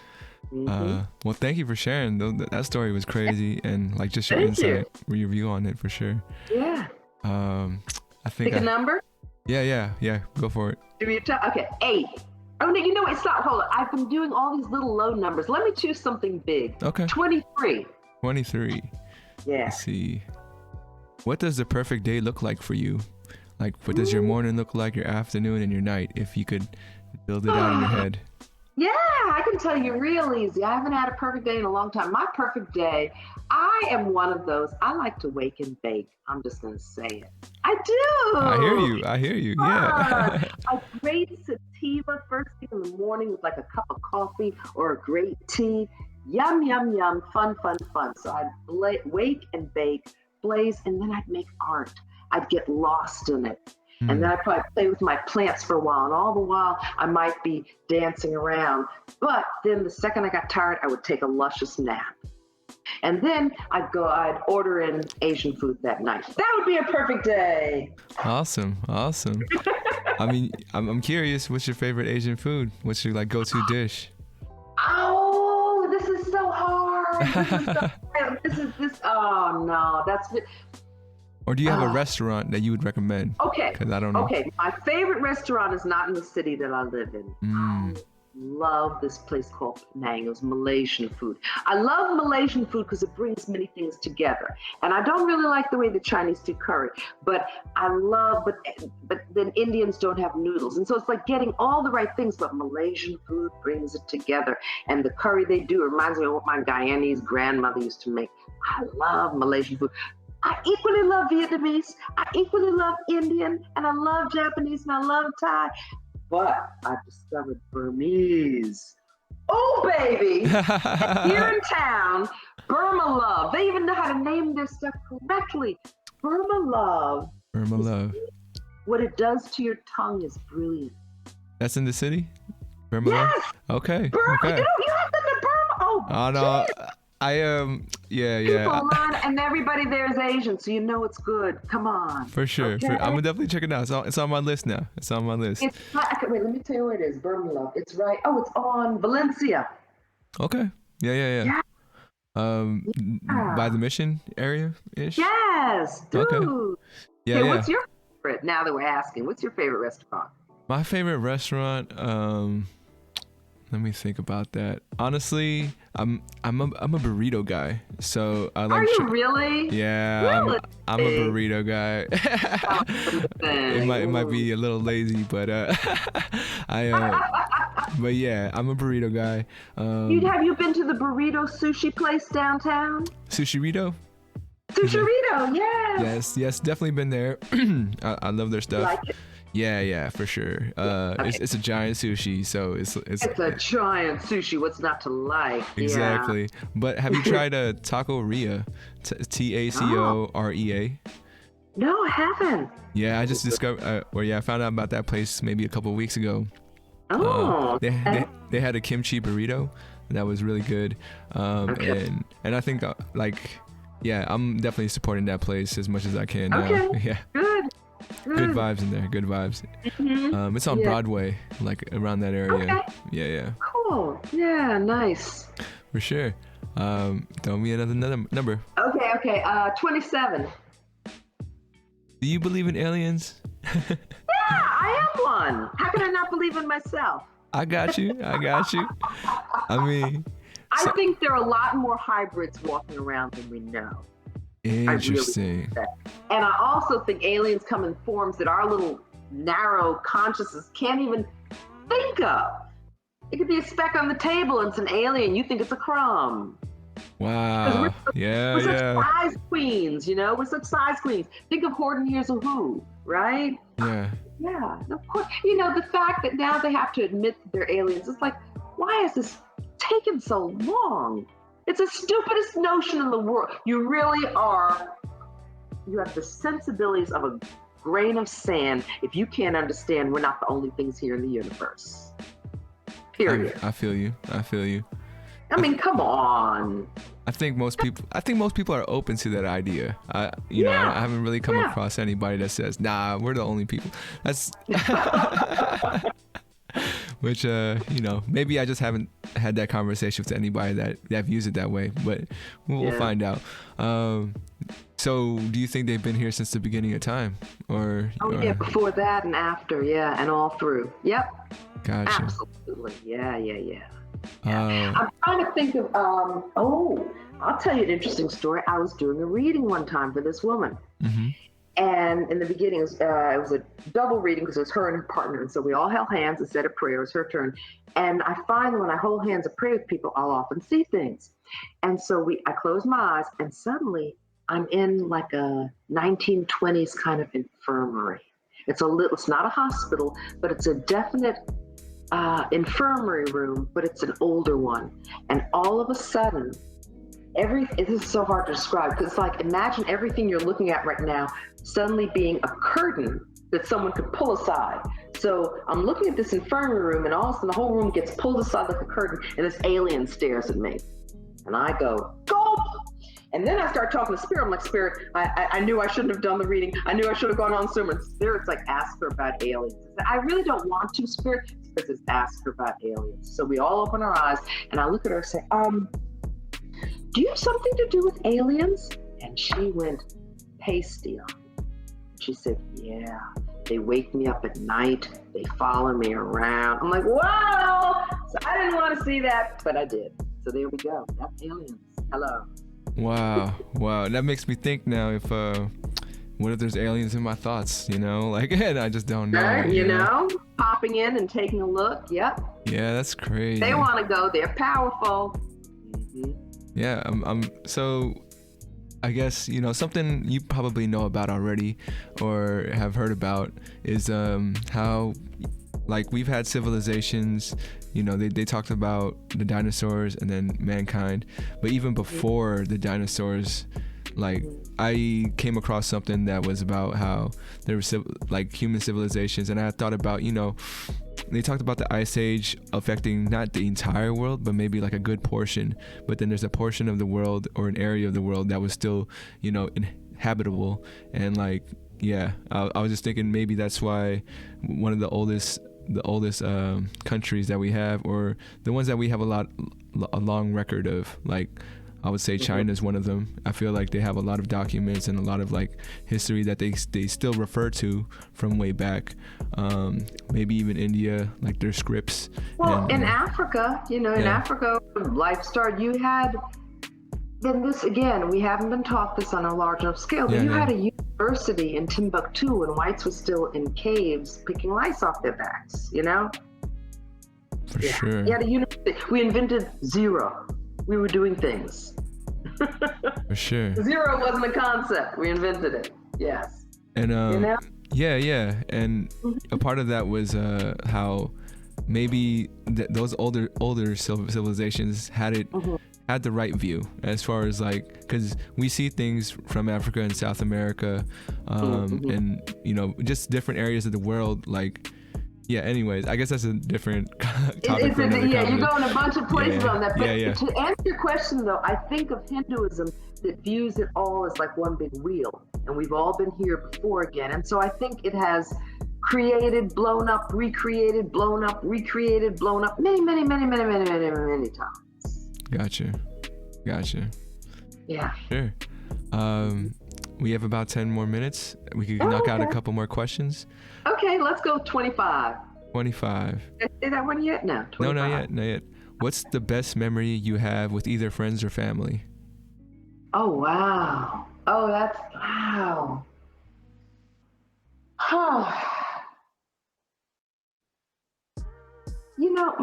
Mm-hmm. Well, thank you for sharing. That story was crazy, and like just your insight, your view on it for sure. Yeah. I think. Pick a number. Yeah. Go for it. Okay, 8. Oh, no, you know what? Stop. Hold on. I've been doing all these little low numbers. Let me choose something big. Okay. 23. 23. Yeah. Let's see. What does the perfect day look like for you? Like, what does your morning look like, your afternoon, and your night, if you could build it out in your head? Yeah, I can tell you real easy. I haven't had a perfect day in a long time. My perfect day, I am one of those. I like to wake and bake. I'm just going to say it. I do. I hear you. Yeah. A great sativa first thing in the morning with like a cup of coffee or a great tea. Yum, yum, yum. Fun. So I'd wake and bake, blaze, and then I'd make art. I'd get lost in it. And then I'd probably play with my plants for a while. And all the while, I might be dancing around. But then the second I got tired, I would take a luscious nap. And then I'd order in Asian food that night. That would be a perfect day. Awesome. I mean, I'm curious, what's your favorite Asian food? What's your like go-to dish? Oh, this is so hard. Oh no, that's it. Or do you have a restaurant that you would recommend? Okay. Because I don't know. Okay, my favorite restaurant is not in the city that I live in. I love this place called Penang. It was Malaysian food. I love Malaysian food because it brings many things together. And I don't really like the way the Chinese do curry, but then Indians don't have noodles. And so it's like getting all the right things, but Malaysian food brings it together. And the curry they do reminds me of what my Guyanese grandmother used to make. I love Malaysian food. I equally love Vietnamese, I equally love Indian, and I love Japanese, and I love Thai. But I've discovered Burmese. Oh, baby! Here in town, Burma Love. They even know how to name their stuff correctly. Burma Love. What it does to your tongue is brilliant. That's in the city? Burma Yes! Love? Okay. Burma. Okay. You have them in Burma? Oh, no. Yeah. People learn, and everybody there is Asian, so you know it's good. Come on. For sure. Okay? I'm gonna definitely check it out. It's on my list now. It's on my list. It's okay, wait, let me tell you where it is. Burma Love. It's right. Oh, it's on Valencia. Okay. Yeah. By the Mission area ish. Yes, dude. Okay. Yeah. What's your favorite? Now that we're asking, what's your favorite restaurant? My favorite restaurant. Let me think about that. Honestly, I'm a burrito guy. So I like. Are you really? Yeah, really? I'm a burrito guy. it might be a little lazy, but but yeah, I'm a burrito guy. Have you been to the burrito sushi place downtown? Sushirito? Sushirito, yes. Yes, definitely been there. I love their stuff. Like it? Yeah, for sure. Okay. It's a giant sushi, so it's a giant sushi. What's not to like? Exactly. Yeah. But have you tried a taqueria? Tacorea? No, I haven't. Yeah, I just discovered. I found out about that place maybe a couple of weeks ago. Oh. They had a kimchi burrito that was really good. Okay. And I think I'm definitely supporting that place as much as I can. Okay. Yeah. Good vibes in there. Good vibes. Mm-hmm. It's on Broadway, like around that area. Okay. Yeah. Cool. Yeah. Nice. For sure. Tell me another number. Okay. 27. Do you believe in aliens? Yeah, I am one. How can I not believe in myself? I got you. I mean, I think there are a lot more hybrids walking around than we know. Interesting. And I also think aliens come in forms that our little narrow consciousness can't even think of. It could be a speck on the table and it's an alien. You think it's a crumb. Wow. We're such size queens, We're such size queens. Think of Horton Hears a Who, right? Yeah. Yeah, of course. The fact that now they have to admit that they're aliens, it's like, why is this taking so long? It's the stupidest notion in the world. You really are, you have the sensibilities of a grain of sand if you can't understand we're not the only things here in the universe. Period. I feel you. I mean, come on. I think most people are open to that idea. I haven't really come across anybody that says, "Nah, we're the only people." That's which maybe I just haven't had that conversation with anybody that views it that way, but we'll find out. So do you think they've been here since the beginning of time, or? Yeah, before that and after, and all through. Yep. Gotcha. Absolutely. Yeah. I'm trying to think of, I'll tell you an interesting story. I was doing a reading one time for this woman. Mm-hmm. And in the beginning, it was a double reading because it was her and her partner. And so we all held hands and said a prayer. It was her turn. And I find when I hold hands and pray with people, I'll often see things. And so I close my eyes and suddenly I'm in like a 1920s kind of infirmary. It's not a hospital, but it's a definite infirmary room, but it's an older one. And all of a sudden, this is so hard to describe because it's like, imagine everything you're looking at right now suddenly being a curtain that someone could pull aside. So I'm looking at this infirmary room and all of a sudden the whole room gets pulled aside like a curtain and this alien stares at me. And I go, gulp! And then I start talking to Spirit. I'm like, Spirit, I knew I shouldn't have done the reading. I knew I should have gone on Zoom. And Spirit's like, ask her about aliens. I really don't want to, Spirit. Spirit says, ask her about aliens. So we all open our eyes and I look at her and say, do you have something to do with aliens? And she went pasty on me. She said, yeah, they wake me up at night. They follow me around. I'm like, wow. So I didn't want to see that, but I did. So there we go. That's aliens. Hello. Wow. That makes me think now what if there's aliens in my thoughts, and I just don't know. Right, you know? Popping in and taking a look. Yep. Yeah, that's crazy. They want to go. They're powerful. Mm-hmm. Yeah, so I guess, something you probably know about already or have heard about is how, like, we've had civilizations, they talked about the dinosaurs and then mankind, but even before the dinosaurs, like, I came across something that was about how there were human civilizations, and I thought about, they talked about the Ice Age affecting not the entire world, but maybe like a good portion. But then there's a portion of the world or an area of the world that was still, inhabitable. And I was just thinking maybe that's why one of the oldest countries that we have, or the ones that we have a long record of, like, I would say China is one of them. I feel like they have a lot of documents and a lot of history that they still refer to from way back. Maybe even India, like their scripts. Well, in Africa, in Africa, life started. You had, then this again, we haven't been taught this on a large enough scale, but you had a university in Timbuktu when whites were still in caves picking lice off their backs, For sure. You had a university. We invented zero. We were doing things. For sure. Zero wasn't a concept. We invented it. Yes. And yeah. And a part of that was how maybe those older civilizations had the right view as far as because we see things from Africa and South America, and just different areas of the world, Yeah, anyways, I guess that's a different topic for another you go in a bunch of places on that. But yeah. To answer your question, though, I think of Hinduism that views it all as like one big wheel. And we've all been here before again. And so I think it has created, blown up, recreated, blown up, recreated, blown up many, many, many, many, many, many, many times. Gotcha. Yeah. Sure. We have about 10 more minutes. We could knock out a couple more questions. Okay, let's go 25. 25. Did I say that one yet? No, 25. No, not yet. What's the best memory you have with either friends or family? Oh, wow. Oh, that's, wow. Oh, You know,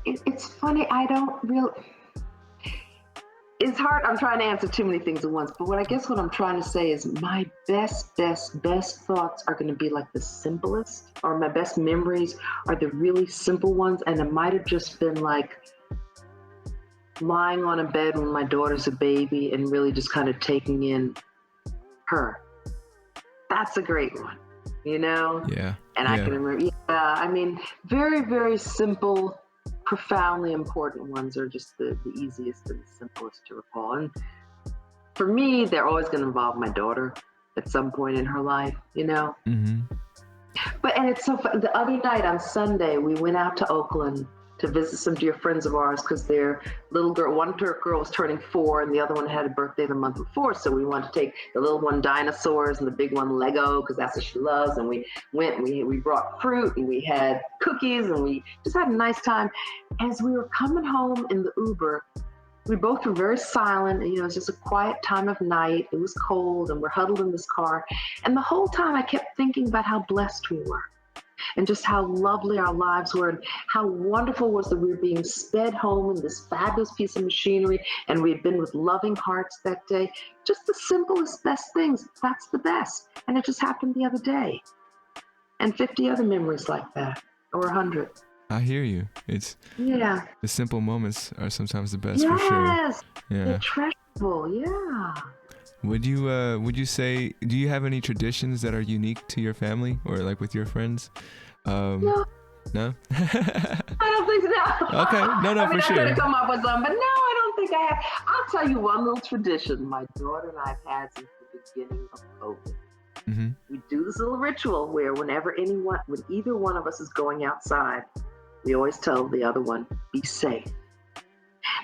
it's funny. I don't really. It's hard. I'm trying to answer too many things at once. But what I'm trying to say is my best thoughts are going to be like the simplest, or my best memories are the really simple ones. And it might have just been like lying on a bed when my daughter's a baby and really just kind of taking in her. That's a great one, you know? Yeah. And I can remember, I mean, very, very simple, profoundly important ones are just the easiest and the simplest to recall. And for me, they're always going to involve my daughter at some point in her life, you know? Mm-hmm. And it's so fun. The other night on Sunday, we went out to Oakland to visit some dear friends of ours because their little girl, one girl was turning 4 and the other one had a birthday the month before. So we wanted to take the little one dinosaurs and the big one Lego because that's what she loves. And we went, we brought fruit and we had cookies and we just had a nice time. As we were coming home in the Uber, we both were very silent. And, you know, it was just a quiet time of night. It was cold and we're huddled in this car. And the whole time I kept thinking about how blessed we were. And just how lovely our lives were, and how wonderful was that we were being sped home in this fabulous piece of machinery, and we had been with loving hearts that day. Just the simplest, best things. That's the best. And it just happened the other day. And 50 other memories like that, or 100. I hear you. It's the simple moments are sometimes the best for sure. Yes, Yeah. they're treasurable. Yeah. Would you say, do you have any traditions that are unique to your family or like with your friends? No. No? I don't think so. Okay. No, I mean, for I sure. could have come up with some, but no, I don't think I have. I'll tell you one little tradition my daughter and I have had since the beginning of COVID. Mm-hmm. We do this little ritual where when either one of us is going outside, we always tell the other one, be safe.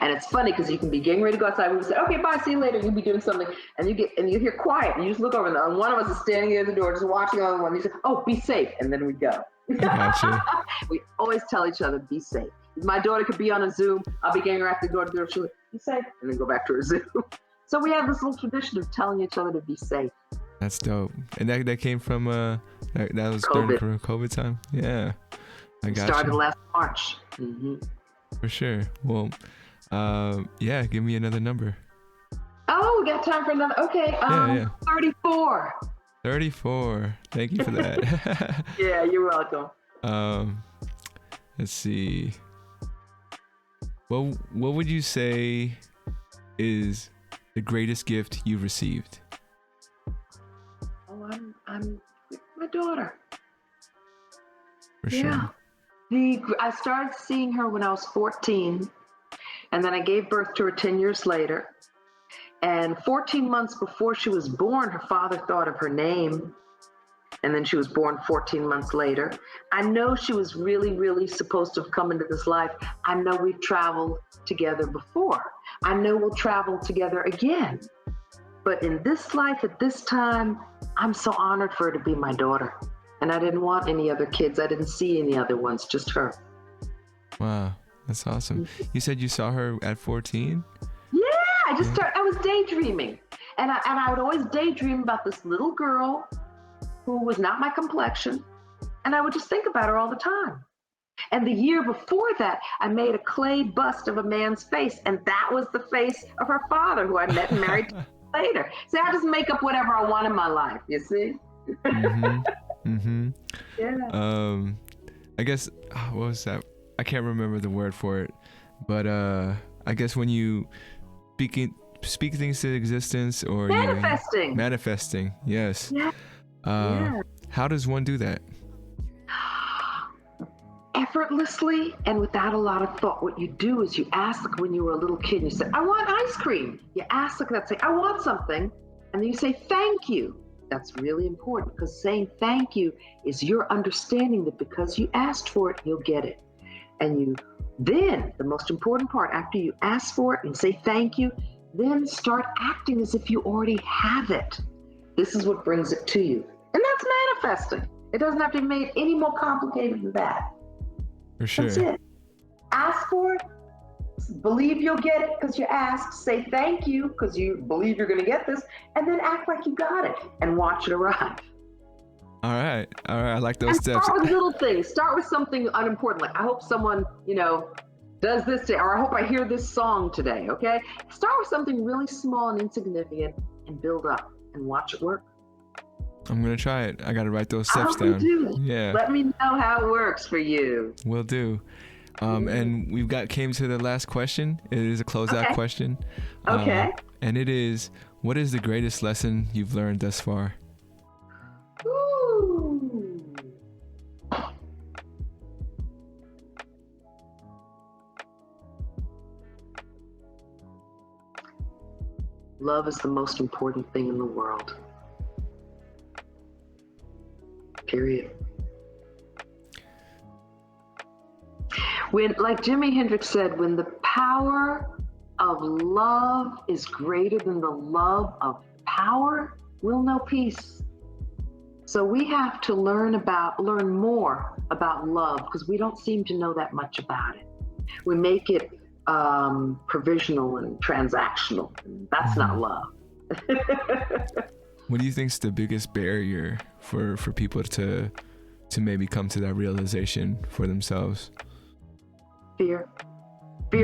And it's funny because you can be getting ready to go outside. We say, okay, bye, see you later. You'll be doing something. And you hear quiet. And you just look over and one of us is standing at the door just watching the other one. You say, oh, be safe. And then we go. Gotcha. We always tell each other, be safe. My daughter could be on a Zoom. I'll be getting her after the door to the door. She'll be safe. And then go back to her Zoom. So we have this little tradition of telling each other to be safe. That's dope. And that came from, that was COVID. during COVID time? Yeah. I got Started you. last March. Mm-hmm. For sure. Well, yeah, give me another number. Oh, we got time for another. Okay, 34. 34. Thank you for that. Yeah, you're welcome. Let's see. What would you say is the greatest gift you've received? Oh, I'm my daughter. For sure. I started seeing her when I was 14, and then I gave birth to her 10 years later. And 14 months before she was born, her father thought of her name. And then she was born 14 months later. I know she was really, really supposed to have come into this life. I know we've traveled together before. I know we'll travel together again. But in this life, at this time, I'm so honored for her to be my daughter. And I didn't want any other kids. I didn't see any other ones, just her. Wow, that's awesome. You said you saw her at 14? Yeah, I was daydreaming. And I would always daydream about this little girl who was not my complexion. And I would just think about her all the time. And the year before that, I made a clay bust of a man's face. And that was the face of her father, who I met and married later. See, I just make up whatever I want in my life, you see? Mm-hmm. Mm-hmm. Yeah. I guess, what was that? I can't remember the word for it. But I guess when you speak things to existence, or Manifesting. Manifesting, yes. Yeah. How does one do that? Effortlessly and without a lot of thought. What you do is you ask, like when you were a little kid, and you say, I want ice cream. You ask like that, say, I want something. And then you say, thank you. That's really important, because saying thank you is your understanding that because you asked for it, you'll get it. And then the most important part, after you ask for it and say thank you, then start acting as if you already have it. This is what brings it to you. And that's manifesting. It doesn't have to be made any more complicated than that. For sure. That's it. Ask for it. Believe you'll get it because you asked. Say thank you because you believe you're going to get this. And then act like you got it and watch it arrive. All right. I like those And steps. start with little things. Start with something unimportant. Like, I hope someone, does this today, or I hope I hear this song today, okay? Start with something really small and insignificant and build up and watch it work. I'm going to try it. I got to write those I steps hope down. you do. Yeah. Let me know how it works for you. Will do. And came to the last question. It is a closeout question. Okay. And it is, what is the greatest lesson you've learned thus far? Ooh. Love is the most important thing in the world. Period. When, like Jimi Hendrix said, when the power of love is greater than the love of power, we'll know peace. So we have to learn more about love, because we don't seem to know that much about it. We make it provisional and transactional. That's not love. What do you think is the biggest barrier for people to maybe come to that realization for themselves? Fear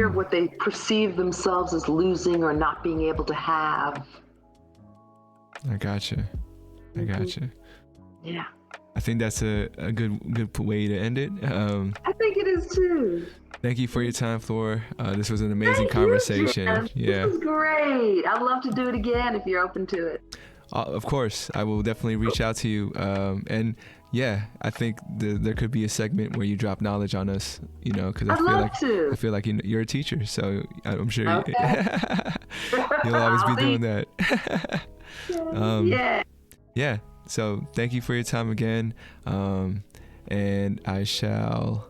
of what they perceive themselves as losing or not being able to have. I gotcha. Yeah. I think that's a good way to end it. I think it is too. Thank you for your time, Flor. This was an amazing conversation. Yeah. This was great. I'd love to do it again if you're open to it. Of course, I will definitely reach out to you. And yeah, I think there could be a segment where you drop knowledge on us, because I feel like you're a teacher, so I'm sure you'll always be doing that. Yeah. So thank you for your time again. And I shall